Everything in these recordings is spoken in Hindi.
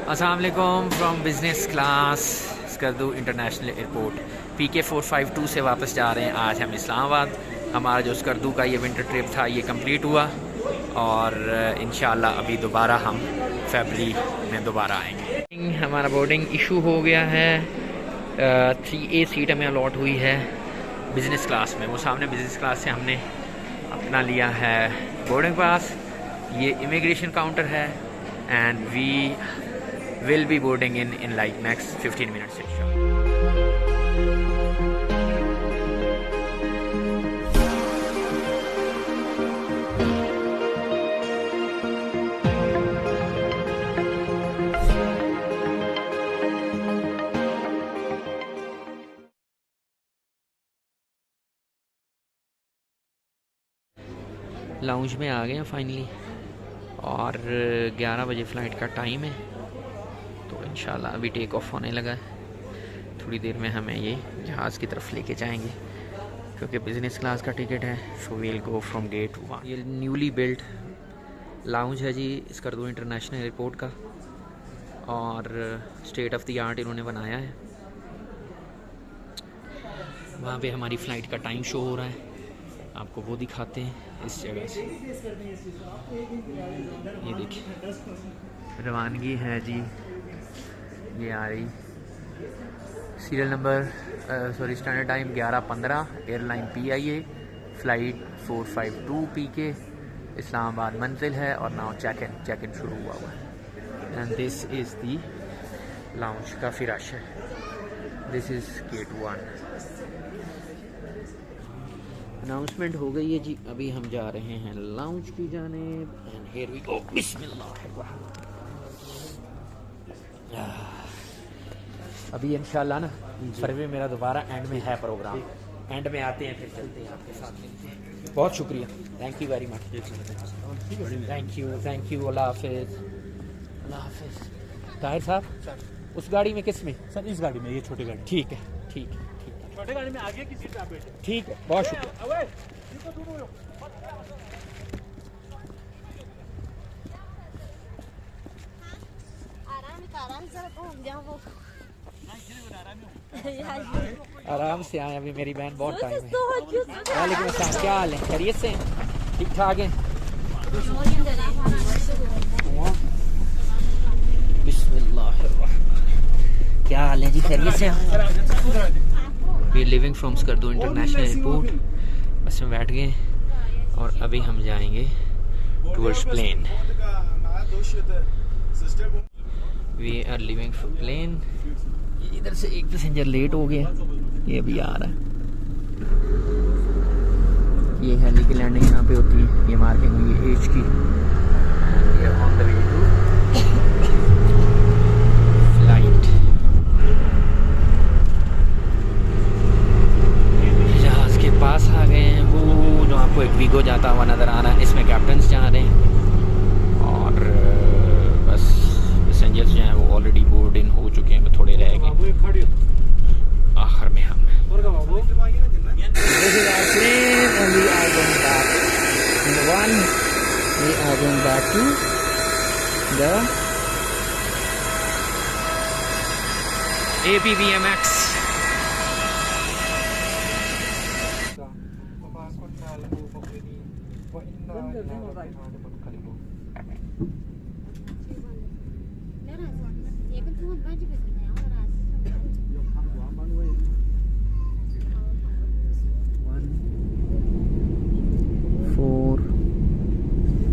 अस्सलाम वालेकुम from business class Skardu international airport PK 452 से वापस जा रहे हैं। आज हम इस्लामाबाद। हमारा जो स्कर्दू का ये विंटर ट्रिप था ये कंप्लीट हुआ और इंशाल्लाह अभी दोबारा हम फरवरी में दोबारा आएंगे। हमारा बोर्डिंग इशू हो गया है। 3A सीट हमें अलॉट हुई है बिज़नेस क्लास में। वो सामने बिज़नेस क्लास से हमने अपना लिया है बोर्डिंग पास। ये इमिग्रेशन काउंटर है and we will be boarding in like next 15 minutes inshallah. Lounge में आ गए हैं फाइनली और 11 बजे फ़्लाइट का टाइम है, तो इंशाल्लाह अभी टेक ऑफ होने लगा है। थोड़ी देर में हमें ये जहाज़ की तरफ लेके जाएंगे क्योंकि बिज़नेस क्लास का टिकट है। So we'll go from gate 1। ये न्यूली बिल्ट लाउंज है जी स्कर्दू इंटरनेशनल एयरपोर्ट का और स्टेट ऑफ द आर्ट इन्होंने बनाया है। वहाँ पे हमारी फ़्लाइट का टाइम शो हो रहा है, आपको वो दिखाते हैं इस जगह से। ये देखिए रवानगी है जी, ये आ रही serial number standard time 11:15, airline PIA, flight 452 PK, Islamabad मंजिल है और नाउ चेक इन शुरू हुआ है। And this is the lounge, काफ़ी रश है। This is gate 1। अनाउंसमेंट हो गई है जी, अभी हम जा रहे हैं लाउंज की जानिब एंड हियर वी गो। बिस्मिल्लाह। अभी इंशाल्लाह ना फरवरी मेरा दोबारा एंड में है प्रोग्राम। एंड में आते हैं, फिर चलते हैं, आपके साथ मिलते हैं। बहुत शुक्रिया, thank you very much. Thank you. अल्लाह हाफिज़। ताहिर साहब उस गाड़ी में किस में? सर इस गाड़ी में, ये छोटी गाड़ी। ठीक है। छोटे गाड़ी में आगे की सीट पे आप बैठे। ठीक है, बहुत शुक्रिया। आराम से आए, अभी मेरी बहन बहुत टाइम है। वालेकुम अस्सलाम, क्या हाल है? खैरियत से हैं? ठीक ठाक हैं? बिस्मिल्लाहिर्रहमानिर्रहीम। क्या हाल है जी? खैरियत से हैं? We leaving from Skardu international airport. Bus में बैठ गए और अभी हम जाएंगे towards plane. We are leaving from plane. इधर से एक पैसेंजर लेट हो गया, ये अभी आ रहा है। ये हेली की लैंडिंग यहाँ पे होती है, ये मार्किंग हुई है H की। ये on the way to flight. जहाज के पास आ गए हैं, वो जो आपको एक वीगो जाता हुआ नज़र आ रहा है, इसमें कैप्टन्स जा रहे हैं और बस पैसेंजर्स जो हैं वो ऑलरेडी बोर्ड इन हो चुके हैं, थोड़े रह गए। आखिर में हम APBMX।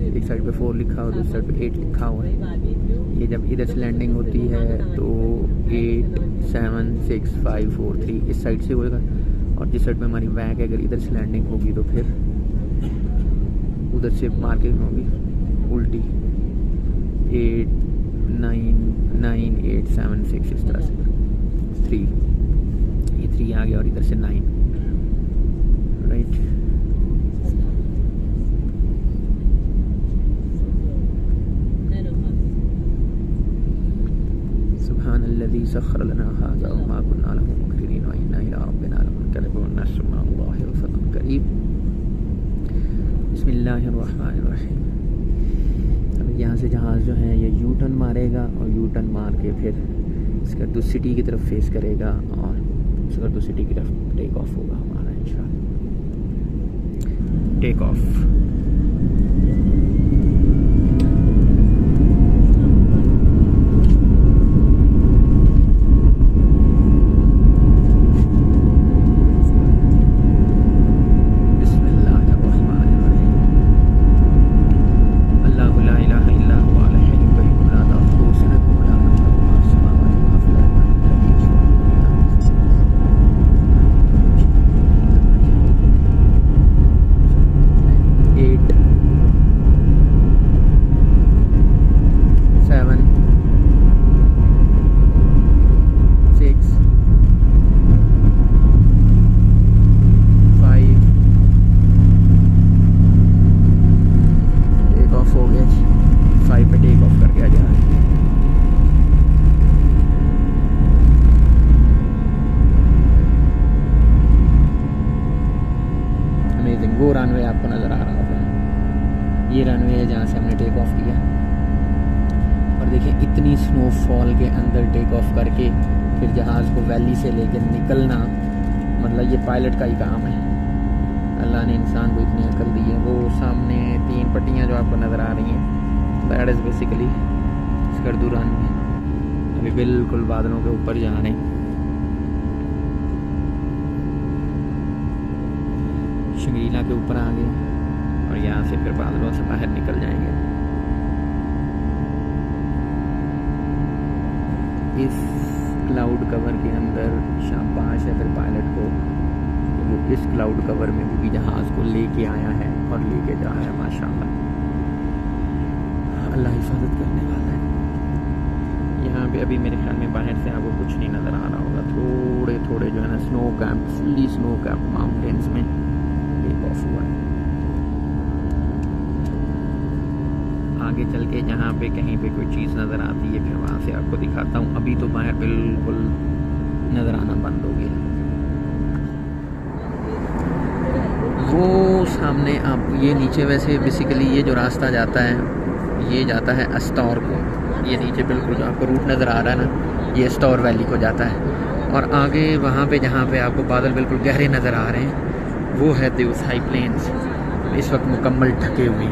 एक साइड पे 4 लिखा हुआ है, दूसरी साइड पे 8 लिखा हुआ है। ये जब इधर से लैंडिंग होती है तो 8 7 6 5 4 3 इस साइड से होएगा और जिस साइड पे हमारी बैग है अगर इधर से लैंडिंग होगी तो फिर उधर से मार्किंग होगी उल्टी। 8 9 9 8 7 6 इस तरह से 3, ये 3 आ गया और इधर से 9, राइट। सुब्हानल्लज़ी सख़्ख़र लना हाज़ा व मा कुन्ना लहू मुक़रिनीन व इन्ना इला रब्बिना लमुनक़लिबून। नस्रुल्लाहि व फ़ज़लुहु करीब। बिस्मिल्लाहिर्रहमानिर्रहीम। अभी यहाँ से जहाज़ जो है ये यू टर्न मारेगा और यू टर्न मार के फिर स्कर्दू सिटी की तरफ फेस करेगा और स्कर्दू सिटी की तरफ टेक ऑफ होगा हमारा इंशाल्लाह। Take off. वो रनवे आपको नज़र आ रहा होगा, ये रनवे है जहाँ से हमने टेक ऑफ किया। और देखिए इतनी स्नोफॉल के अंदर टेक ऑफ करके फिर जहाज़ को वैली से लेकर निकलना, मतलब ये पायलट का ही काम है। अल्लाह ने इंसान को इतनी अकल दी है। वो सामने 3 पट्टियाँ जो आपको नज़र आ रही हैं, that is basically Skardu runway. अभी बिल्कुल बादलों के ऊपर जा रहे हैं। शंग्रीला के ऊपर आ गए और यहाँ से फिर बादलों से बाहर निकल जाएंगे। इस क्लाउड कवर के अंदर शाबाश है फिर पायलट को, वो इस क्लाउड कवर में भी जहाज़ को लेके आया है और लेके जा रहा है। माशाल्लाह, अल्लाह हिफाजत करने वाला है। यहाँ पे अभी मेरे ख्याल में बाहर से आपको कुछ नहीं नज़र आ रहा होगा, थोड़े थोड़े जो है ना snow camp, fully snow camp mountains में टेक ऑफ हुआ है। आगे चल के जहाँ पे कहीं पे कोई चीज़ नज़र आती है फिर वहाँ से आपको दिखाता हूँ। अभी तो बाहर बिल्कुल नज़र आना बंद हो गया। वो सामने आप ये नीचे, वैसे बेसिकली ये जो रास्ता जाता है ये जाता है अस्तौर को। ये नीचे बिल्कुल जो आपको रूट नज़र आ रहा है ना, ये अस्तौर वैली को जाता है। और आगे वहाँ पे जहाँ पे आपको बादल बिल्कुल गहरे नज़र आ रहे हैं वो है देवसाई प्लेन्स, इस वक्त मुकम्मल ढके हुए।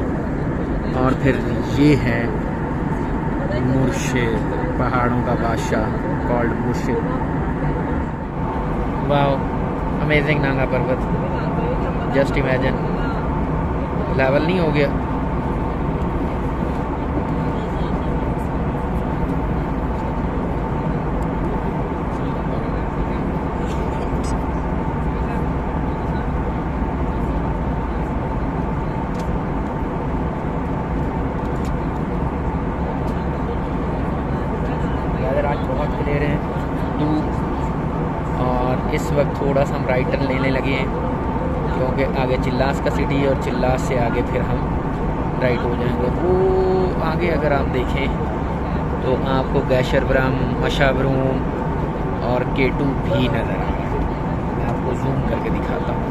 और फिर ये है मुर्शिद, पहाड़ों का बादशाह कॉल्ड मुर्शिद। वाओ, अमेजिंग नांगा पर्वत। जस्ट इमेजिन, लेवल नहीं हो गया। आज बहुत क्लियर है धूप, और इस वक्त थोड़ा सा हम राइट टर्न लेने लगे हैं क्योंकि आगे चिल्लास का सिटी है और चिल्लास से आगे फिर हम राइट हो जाएंगे। वो आगे अगर आप देखें तो आपको गैशरब्रम, मशाबरूम और केटू भी नज़र आ रहा है। मैं आपको जूम करके दिखाता हूँ।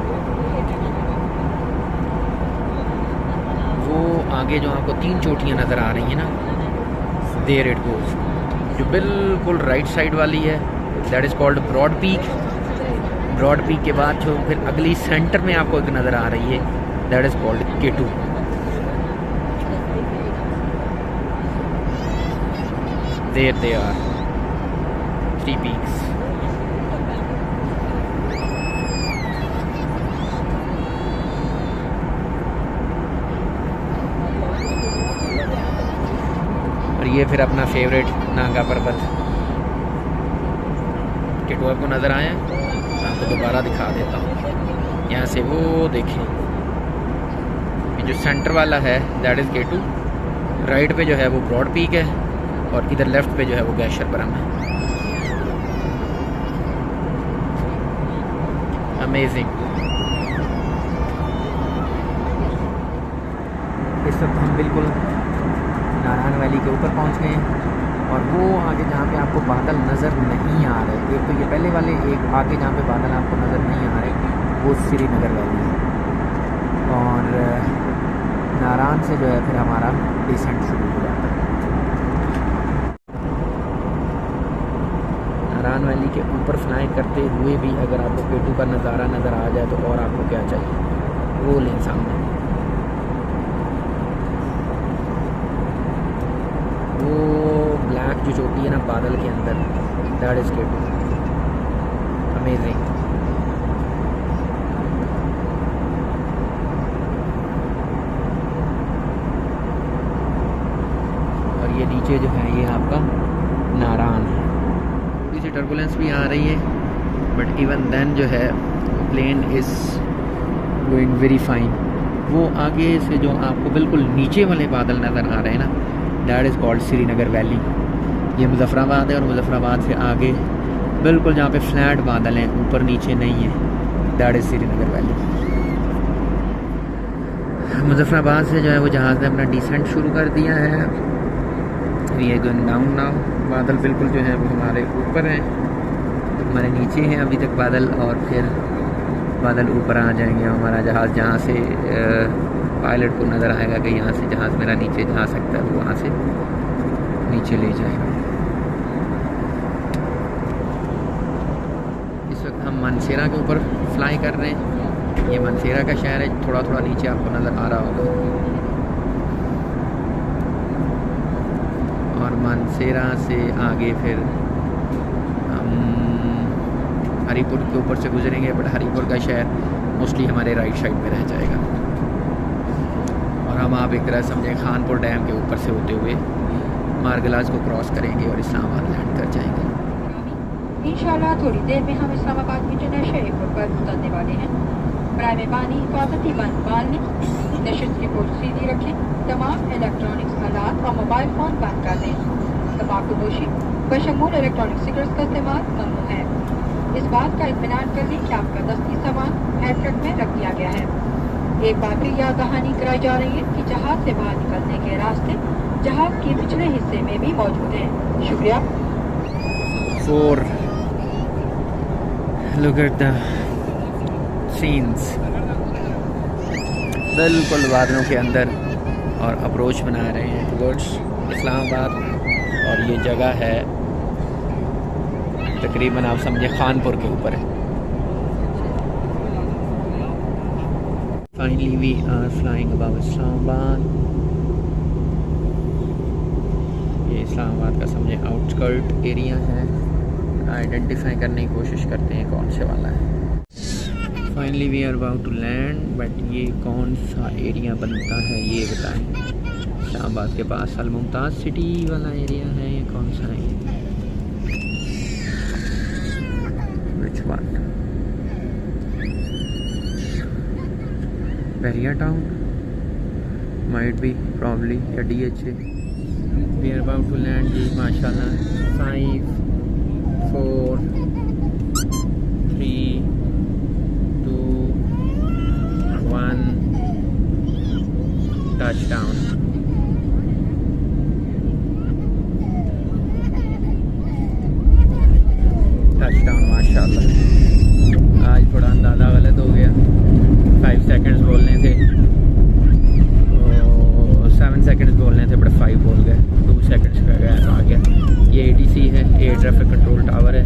वो आगे जो आपको 3 चोटियाँ नज़र आ रही हैं ना, देयर इट गोज़। जो बिल्कुल राइट साइड वाली है that is called Broad Peak. Broad Peak के बाद जो फिर अगली सेंटर में आपको एक नज़र आ रही है that is called K two. There they are 3 peaks. और ये फिर अपना फेवरेट नांगा पर्वत। केटू आपको नज़र आया, मैं आपको दोबारा दिखा देता हूँ। यहाँ से वो देखें, ये जो सेंटर वाला है दैट इज़ केटू। राइट पे जो है वो ब्रॉड पीक है और इधर लेफ्ट पे जो है वो गैशरब्रम है। अमेजिंग। इस वक्त हम बिल्कुल नारायण वैली के ऊपर पहुंच गए हैं और वो आगे जहाँ पे आपको बादल नज़र नहीं आ रहे, एक तो ये पहले वाले, एक आगे जहाँ पे बादल आपको नज़र नहीं आ रहे वो श्रीनगर वैली है। और नारायण से जो है फिर हमारा डिसेंट शुरू हुआ। नारान वैली के ऊपर फ्लाई करते हुए भी अगर आपको K2 का नज़ारा नज़र आ जाए तो और आपको क्या चाहिए, वो लें सामने। वो ब्लैक जो चोटी है ना बादल के अंदर, दैट इज़ K2, अमेजिंग। और ये नीचे जो है ये आपका नारान है। थोड़ी सी टर्बुलेंस भी आ रही है, बट इवन देन जो है plane is going very fine. वो आगे से जो आपको बिल्कुल नीचे वाले बादल नज़र आ रहे हैं ना, that is called Srinagar valley. ये मुजफ्फराबाद है और मुजफ्फराबाद से आगे बिल्कुल जहाँ पे फ्लैट बादल हैं, ऊपर नीचे नहीं है, that is Srinagar valley. Muzaffarabad से जो है वो जहाज़ ने अपना डिसेंट शुरू कर दिया है। We are going down now. बादल बिल्कुल जो है वो हमारे ऊपर हैं, हमारे नीचे हैं अभी तक बादल, और फिर बादल ऊपर आ जाएंगे। हमारा जहाज़ जहाँ से पायलट को नज़र आएगा कि यहाँ से जहाज़ मेरा नीचे जा सकता है, वो वहाँ से नीचे ले जाएगा। इस वक्त हम मानसेरा के ऊपर फ्लाई कर रहे हैं। ये मानसेरा का शहर है, थोड़ा थोड़ा नीचे आपको नज़र आ रहा होगा। और मानसेरा से आगे फिर हम हरीपुर के ऊपर से गुजरेंगे, बट हरीपुर का शहर मोस्टली हमारे राइट साइड में रह जाएगा। और हम आप एक तरह समझें खानपुर डैम के ऊपर से होते हुए मारगलाज को क्रॉस करेंगे और इस्लामाबाद लैंड कर जाएंगे। इंशाल्लाह थोड़ी देर में हम इस्लामाबाद इंटरनेशनल एयरपोर्ट पर उतरने वाले हैं। बराए मेहरबानी हिफाजती बंद बाल लें, नशिस्त रिपोर्ट सीधी रखें, तमाम इलेक्ट्रॉनिक्स आलात और मोबाइल फ़ोन बंद कर दें। तंबाकूनोशी बशमूल इलेक्ट्रॉनिक सिगरेट्स का इस्तेमाल ममनू है। इस बात का इत्मीनान कर लें कि आपका दस्ती सामान एयरक्राफ्ट में रख दिया गया है। एक बार फिर याद दहानी कराई जा रही है कि जहाज से बाहर निकलने के रास्ते जहाज के पिछले हिस्से में भी मौजूद हैं। शुक्रिया। 4 लुक एट द सीन्स, बिल्कुल बादलों के अंदर, और अप्रोच बना रहे हैं टुवर्ड्स इस्लामाबाद। और ये जगह है तकरीबन आप समझे खानपुर के ऊपर है। Finally we are flying above Islamabad. ये इस्लामाबाद का समझे आउटस्कर्ट एरिया है। आइडेंटिफाई करने की कोशिश करते हैं कौन से वाला है। Finally we are about to land, but ये कौन सा एरिया बनता है ये बताएं। इस्लामाबाद के पास अल मुमताज़ सिटी वाला एरिया है, ये कौन सा है? Which one? Bahria town? Might be, probably, या DHA. We are about to land जी, माशाल्लाह। 5, 4, 3, 2, 1, touchdown. टचडाउन माशाल्लाह। आज थोड़ा अंदाज़ा गलत हो गया, 5 सेकंड्स बोलने थे तो 7 सेकंड्स बोलने थे, बट 5 बोल गए, 2 सेकंड्स का गया आ गया। ये ATC है, एयर ट्रैफिक कंट्रोल टावर है।